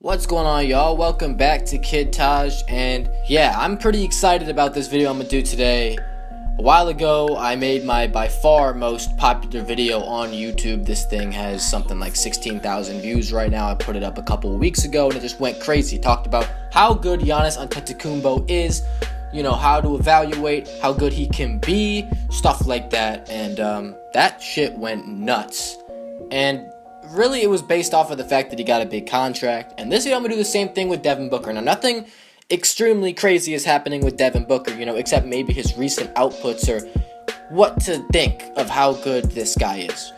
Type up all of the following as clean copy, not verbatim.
What's going on, y'all? Welcome back to Kid Taj, and yeah, I'm pretty excited about this video I'm gonna do today. A while ago, I made my by far most popular video on YouTube. This thing has something like 16,000 views right now. I put it up a couple of weeks ago, and it just went crazy. Talked about how good Giannis Antetokounmpo is, how to evaluate how good he can be, stuff like that, and that shit went nuts. And really, it was based off of the fact that he got a big contract. And this year, I'm going to do the same thing with Devin Booker. Now, nothing extremely crazy is happening with Devin Booker, except maybe his recent outputs or what to think of how good this guy is.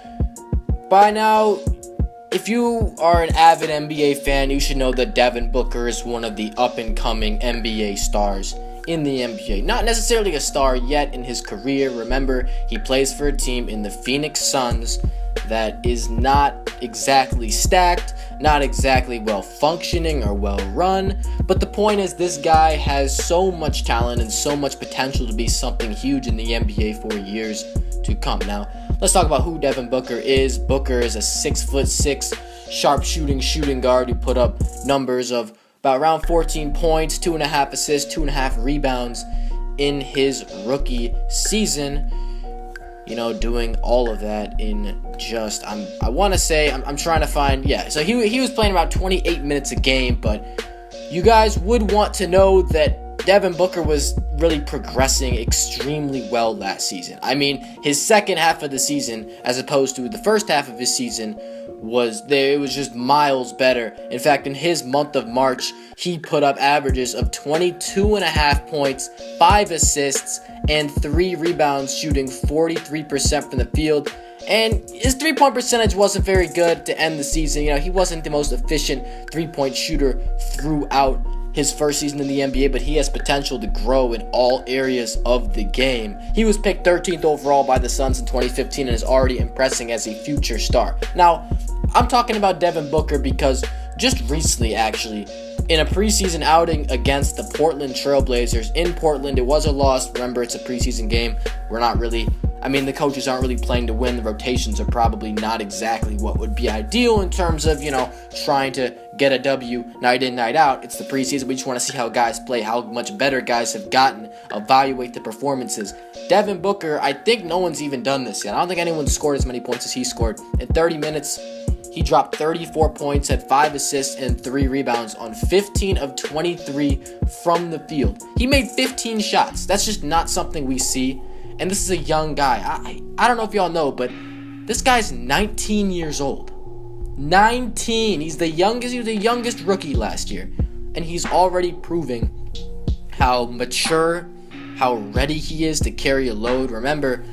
By now, if you are an avid NBA fan, you should know that Devin Booker is one of the up-and-coming NBA stars in the NBA. Not necessarily a star yet in his career. Remember, he plays for a team in the Phoenix Suns that is not exactly stacked, not exactly well functioning or well run, but the point is this guy has so much talent and so much potential to be something huge in the NBA for years to come. Now, let's talk about who Devin Booker is. Booker is a 6'6" sharp shooting guard who put up numbers of about around 14 points, 2.5 assists, 2.5 rebounds in his rookie season. Doing all of that in just, I'm trying to find, so he was playing about 28 minutes a game, but you guys would want to know that Devin Booker was really progressing extremely well last season. I mean, his second half of the season, as opposed to the first half of his season, it was just miles better. In fact, in his month of March, he put up averages of 22.5 points, 5 assists, and 3 rebounds, shooting 43% from the field. And his three-point percentage wasn't very good to end the season. He wasn't the most efficient three-point shooter throughout his first season in the NBA, but he has potential to grow in all areas of the game. He was picked 13th overall by the Suns in 2015 and is already impressing as a future star. Now, I'm talking about Devin Booker because just recently, actually, in a preseason outing against the Portland Trailblazers in Portland, it was a loss. Remember, it's a preseason game. The coaches aren't really playing to win. The rotations are probably not exactly what would be ideal in terms of, trying to get a W night in, night out. It's the preseason. We just want to see how guys play, how much better guys have gotten, evaluate the performances. Devin Booker, I think no one's even done this yet. I don't think anyone scored as many points as he scored. In 30 minutes, he dropped 34 points, had 5 assists, and 3 rebounds on 15 of 23 from the field. He made 15 shots. That's just not something we see. And this is a young guy. I don't know if y'all know, but this guy's 19 years old. 19. He was the youngest rookie last year. And he's already proving how mature, how ready he is to carry a load. Remember,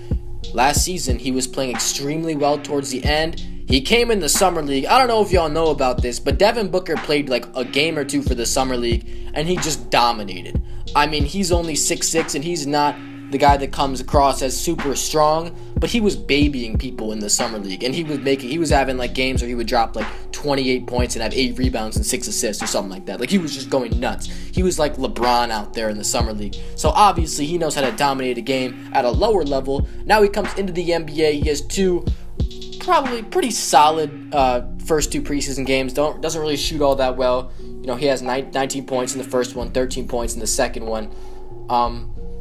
last season he was playing extremely well towards the end. He came in the Summer League. I don't know if y'all know about this, but Devin Booker played like a game or two for the Summer League, and he just dominated. He's only 6'6", and he's not the guy that comes across as super strong, but he was babying people in the Summer League, and he was having like games where he would drop like 28 points and have 8 rebounds and 6 assists or something like that. Like, he was just going nuts. He was like LeBron out there in the Summer League. So obviously he knows how to dominate a game at a lower level. Now he comes into the NBA. He has 2 probably pretty solid first 2 preseason games. Doesn't really shoot all that well. He has 19 points in the first one, 13 points in the second one.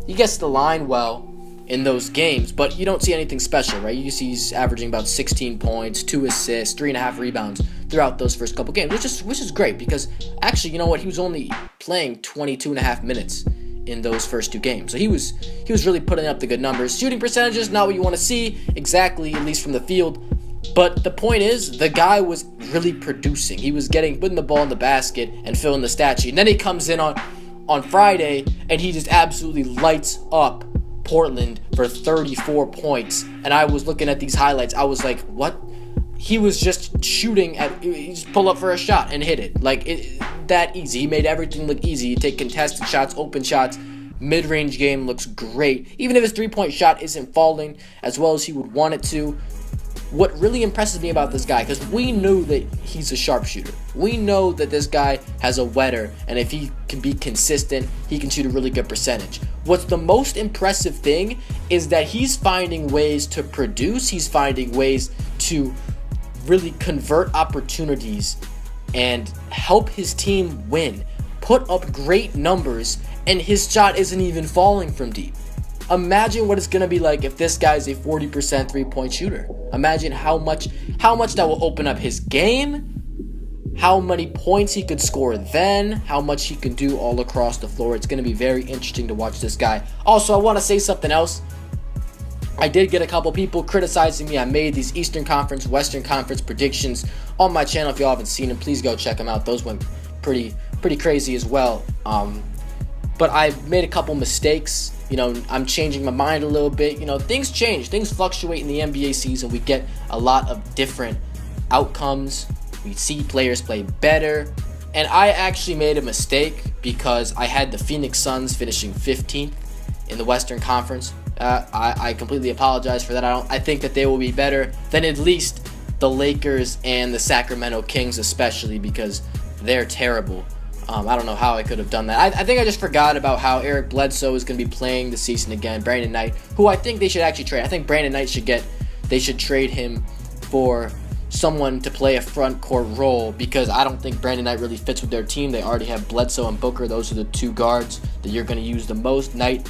He gets to the line well in those games, but you don't see anything special, right? You see he's averaging about 16 points, 2 assists, 3.5 rebounds throughout those first couple games, which is great because actually, he was only playing 22.5 minutes in those first 2 games. So he was really putting up the good numbers. Shooting percentages, not what you want to see exactly, at least from the field. But the point is, the guy was really producing. He was putting the ball in the basket and filling the stat sheet. And then he comes in on Friday, and he just absolutely lights up Portland for 34 points. And I was looking at these highlights. I was like, what? He was just shooting he just pull up for a shot and hit it. That easy. He made everything look easy. You take contested shots, open shots. Mid-range game looks great. Even if his 3-point shot isn't falling as well as he would want it to. What really impresses me about this guy, because we knew that he's a sharpshooter. We know that this guy has a wetter, and if he can be consistent, he can shoot a really good percentage. What's the most impressive thing is that he's finding ways to produce. He's finding ways to really convert opportunities and help his team win, put up great numbers, and his shot isn't even falling from deep. Imagine what it's going to be like if this guy's a 40% three-point shooter. Imagine how much that will open up his game, how many points he could score then, how much he can do all across the floor. It's going to be very interesting to watch this guy. Also, I want to say something else. I did get a couple people criticizing me. I made these Eastern Conference, Western Conference predictions on my channel. If y'all haven't seen them, please go check them out. Those went pretty crazy as well. But I made a couple mistakes. I'm changing my mind a little bit. Things change. Things fluctuate in the NBA season. We get a lot of different outcomes. We see players play better. And I actually made a mistake because I had the Phoenix Suns finishing 15th in the Western Conference. I completely apologize for that. I think that they will be better than at least the Lakers and the Sacramento Kings, especially because they're terrible. I don't know how I could have done that. I think I just forgot about how Eric Bledsoe is going to be playing the season again. Brandon Knight, who I think they should actually trade. I think Brandon Knight they should trade him for someone to play a front court role, because I don't think Brandon Knight really fits with their team. They already have Bledsoe and Booker. Those are the two guards that you're going to use the most. Knight,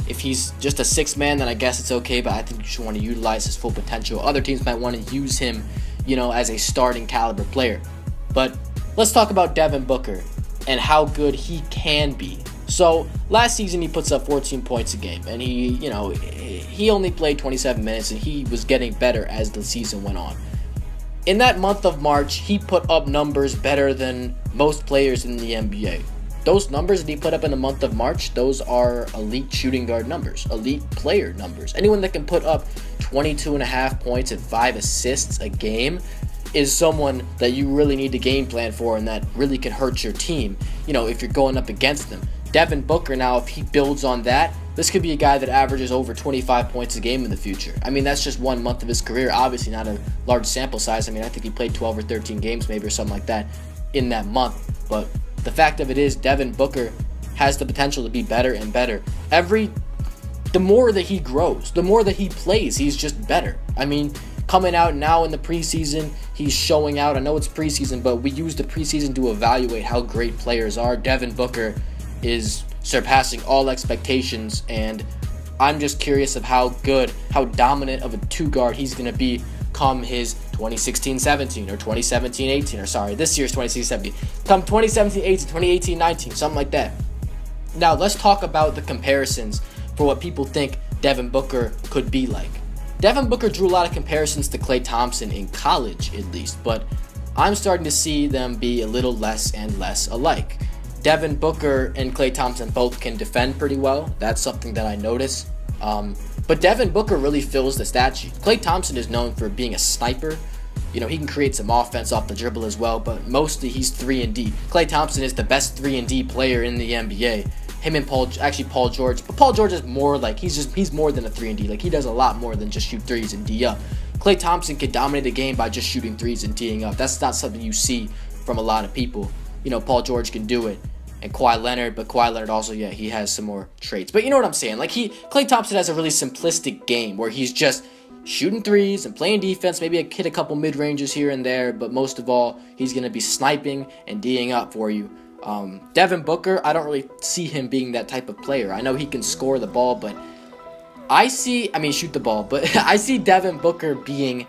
if he's just a sixth man, then I guess it's okay, but I think you should want to utilize his full potential. Other teams might want to use him, as a starting caliber player. But let's talk about Devin Booker and how good he can be. So last season he puts up 14 points a game, and he only played 27 minutes, and he was getting better as the season went on. In that month of March, he put up numbers better than most players in the NBA. Those numbers that he put up in the month of March, those are elite shooting guard numbers, elite player numbers. Anyone that can put up 22.5 points and 5 assists a game is someone that you really need to game plan for, and that really can hurt your team, if you're going up against them. Devin Booker now, if he builds on that, this could be a guy that averages over 25 points a game in the future. That's just 1 month of his career. Obviously not a large sample size. I think he played 12 or 13 games maybe or something like that in that month. But the fact of it is, Devin Booker has the potential to be better and better. The more that he grows, the more that he plays, he's just better. Coming out now in the preseason, he's showing out. I know it's preseason, but we use the preseason to evaluate how great players are. Devin Booker is surpassing all expectations, and I'm just curious of how dominant of a two guard he's going to be come his 2016-17 or 2017-18, or sorry, this year's 2016-17, come 2017-18, 2018-19, something like that. Now let's talk about the comparisons for what people think Devin Booker could be like. Devin Booker drew a lot of comparisons to Klay Thompson in college, at least, but I'm starting to see them be a little less and less alike. Devin Booker and Klay Thompson both can defend pretty well. That's something that I notice. But Devin Booker really fills the stat sheet. Klay Thompson is known for being a sniper. He can create some offense off the dribble as well, but mostly he's 3-and-D. Klay Thompson is the best 3-and-D player in the NBA. Him and Paul George. But Paul George is more like, he's more than a 3-and-D. He does a lot more than just shoot threes and D up. Klay Thompson can dominate a game by just shooting threes and D'ing up. That's not something you see from a lot of people. Paul George can do it. And Kawhi Leonard, but Kawhi Leonard also, he has some more traits. But you know what I'm saying? Klay Thompson has a really simplistic game where he's just shooting threes and playing defense, maybe hit a couple mid-ranges here and there, but most of all, he's going to be sniping and D'ing up for you. Devin Booker, I don't really see him being that type of player. I know he can score the ball, but shoot the ball, but I see Devin Booker being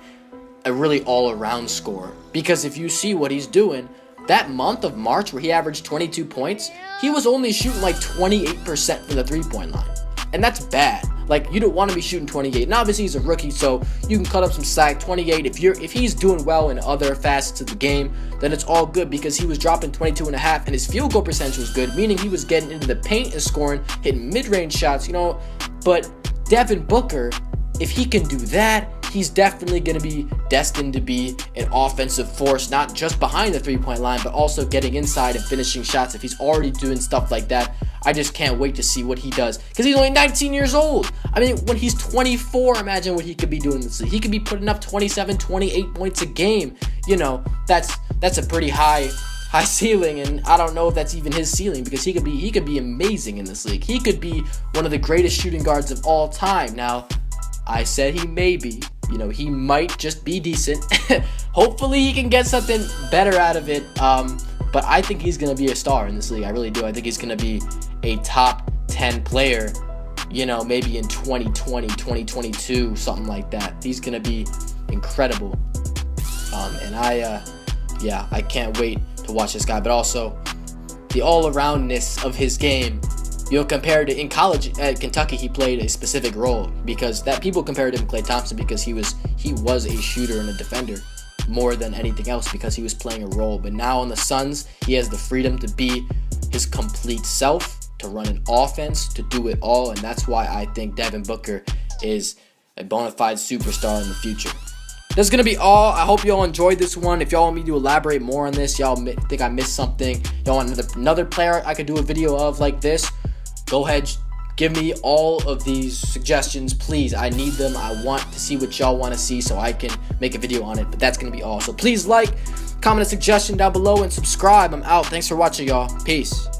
a really all-around scorer. Because if you see what he's doing, that month of March where he averaged 22 points, he was only shooting 28% from the three-point line. And that's bad. You don't want to be shooting 28. And obviously he's a rookie, so you can cut up some slack. 28, if he's doing well in other facets of the game, then it's all good, because he was dropping 22.5 and his field goal percentage was good, meaning he was getting into the paint and scoring, hitting mid-range shots, But Devin Booker, if he can do that, he's definitely going to be destined to be an offensive force, not just behind the three-point line, but also getting inside and finishing shots. If he's already doing stuff like that, I just can't wait to see what he does, because he's only 19 years old. When he's 24, imagine what he could be doing in this league. He could be putting up 27, 28 points a game. That's a pretty high ceiling, and I don't know if that's even his ceiling, because he could be amazing in this league. He could be one of the greatest shooting guards of all time. Now, I said he may be. You know, he might just be decent. Hopefully he can get something better out of it. But I think he's going to be a star in this league. I really do. I think he's going to be a top 10 player, you know, maybe in 2020, 2022, something like that. He's going to be incredible. And I can't wait to watch this guy. But also, the all-aroundness of his game, you know, compared to in college at Kentucky, he played a specific role, because that people compared him to Klay Thompson because he was a shooter and a defender more than anything else, because he was playing a role. But now on the Suns, he has the freedom to be his complete self, to run an offense, to do it all, and that's why I think Devin Booker is a bona fide superstar in the future. That's going to be all. I hope y'all enjoyed this one. If y'all want me to elaborate more on this, y'all think I missed something, y'all want another player I could do a video of like this, go ahead, give me all of these suggestions, please. I need them. I want to see what y'all want to see so I can make a video on it. But that's going to be all. So please like, comment a suggestion down below, and subscribe. I'm out. Thanks for watching, y'all. Peace.